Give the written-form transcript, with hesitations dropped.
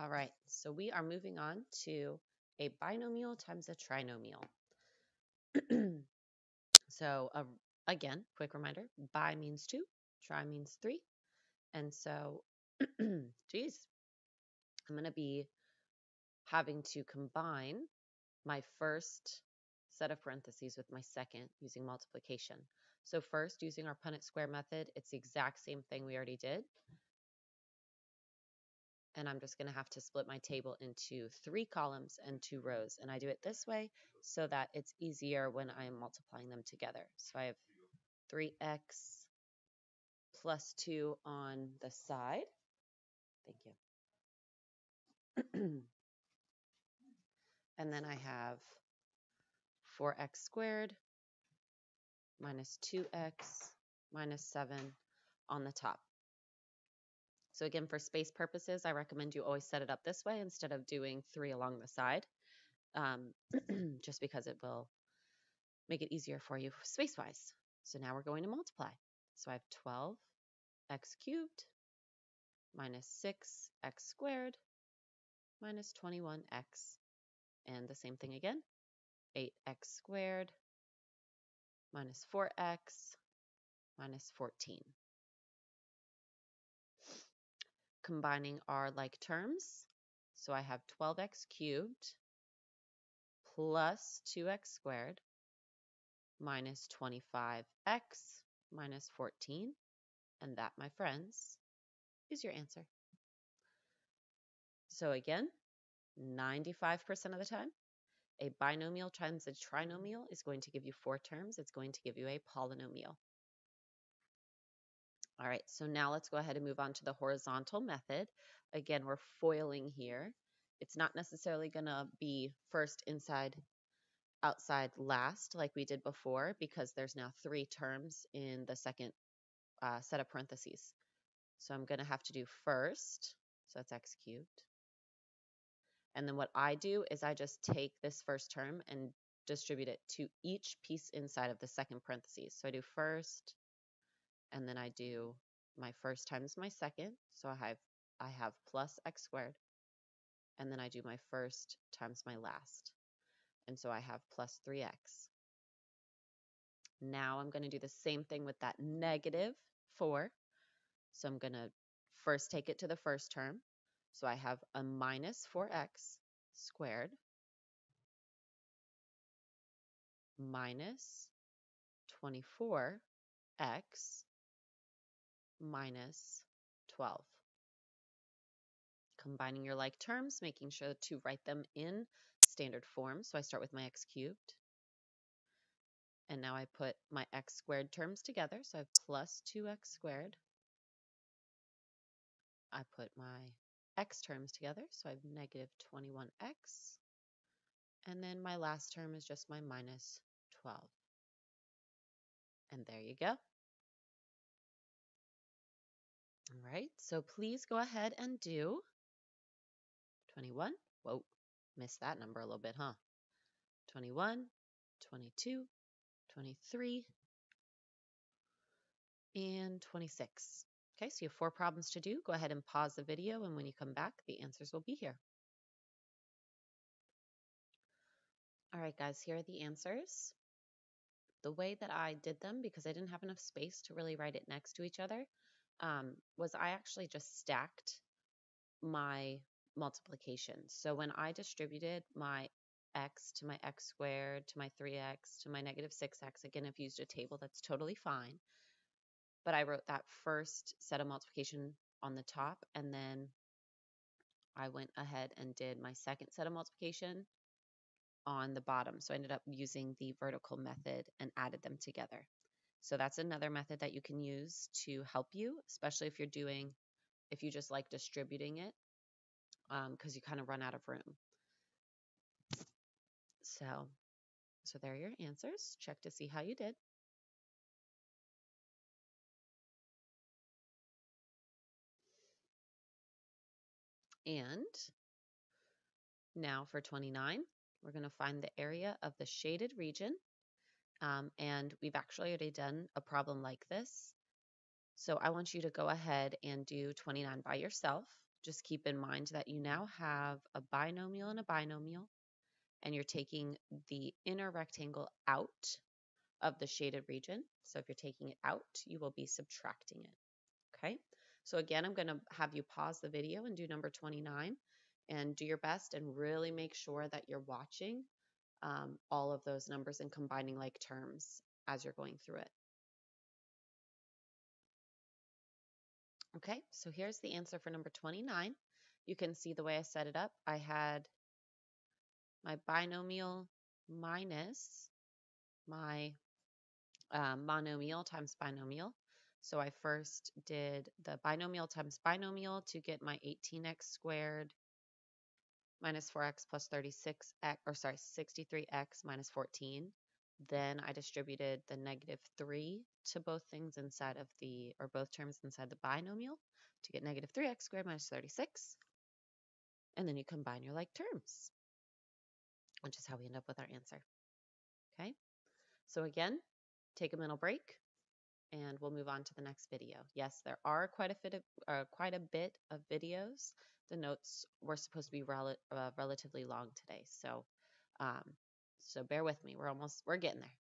All right, so we are moving on to a binomial times a trinomial. So again, quick reminder, bi means 2, tri means 3. And so, geez, I'm going to be having to combine my first set of parentheses with my second using multiplication. So first, using our Punnett square method, it's the exact same thing we already did. And I'm just going to have to split my table into 3 columns and 2 rows. And I do it this way so that it's easier when I'm multiplying them together. So I have 3x plus 2 on the side. Thank you. And then I have 4x squared minus 2x minus 7 on the top. So again, for space purposes, I recommend you always set it up this way instead of doing 3 along the side, just because it will make it easier for you space-wise. So now we're going to multiply. So I have 12x cubed minus 6x squared minus 21x. And the same thing again, 8x squared minus 4x minus 14. Combining our like terms, so I have 12x cubed plus 2x squared minus 25x minus 14, and that, my friends, is your answer. So again, 95% of the time, a binomial times a trinomial is going to give you 4 terms. It's going to give you a polynomial. All right, so now let's go ahead and move on to the horizontal method. Again, we're foiling here. It's not necessarily going to be first, inside, outside, last like we did before, because there's now 3 terms in the second set of parentheses. So I'm going to have to do first, so that's x cubed. And then what I do is I just take this first term and distribute it to each piece inside of the second parentheses. So I do first, and then I do my first times my second. So I have plus x squared, and then I do my first times my last. And so I have plus 3x. Now I'm going to do the same thing with that negative 4. So I'm going to first take it to the first term. So I have a minus 4x squared minus 24x minus 12. Combining your like terms, making sure to write them in standard form. So I start with my x cubed. And now I put my x squared terms together. So I have plus 2x squared. I put my x terms together. So I have negative 21x. And then my last term is just my minus 12. And there you go. All right, so please go ahead and do 21. Whoa, missed that number a little bit, huh? 21, 22, 23, and 26. Okay, so you have 4 problems to do. Go ahead and pause the video, and when you come back, the answers will be here. All right, guys, here are the answers. The way that I did them, because I didn't have enough space to really write it next to each other, was I actually just stacked my multiplication. So when I distributed my x to my x squared to my 3x to my negative 6x, again, if you used a table, that's totally fine. But I wrote that first set of multiplication on the top, and then I went ahead and did my second set of multiplication on the bottom. So I ended up using the vertical method and added them together. So that's another method that you can use to help you, especially if you just like distributing it, because you kind of run out of room. So there are your answers. Check to see how you did. And now for 29, we're going to find the area of the shaded region. And we've actually already done a problem like this. So I want you to go ahead and do 29 by yourself. just keep in mind that you now have a binomial and a binomial, and you're taking the inner rectangle out of the shaded region. So if you're taking it out, you will be subtracting it. Okay, so again, I'm going to have you pause the video and do number 29 and do your best and really make sure that you're watching all of those numbers and combining like terms as you're going through it. Okay, so here's the answer for number 29. You can see the way I set it up. I had my binomial minus my monomial times binomial. So I first did the binomial times binomial to get my 18x squared minus 4x plus 63x minus 14. Then I distributed the -3 to both things inside of both terms inside the binomial to get -3x squared minus 36. And then you combine your like terms, which is how we end up with our answer. Okay, so again, take a mental break and we'll move on to the next video. Yes, there are quite a bit of videos. The notes were supposed to be relatively long today, so bear with me. We're getting there.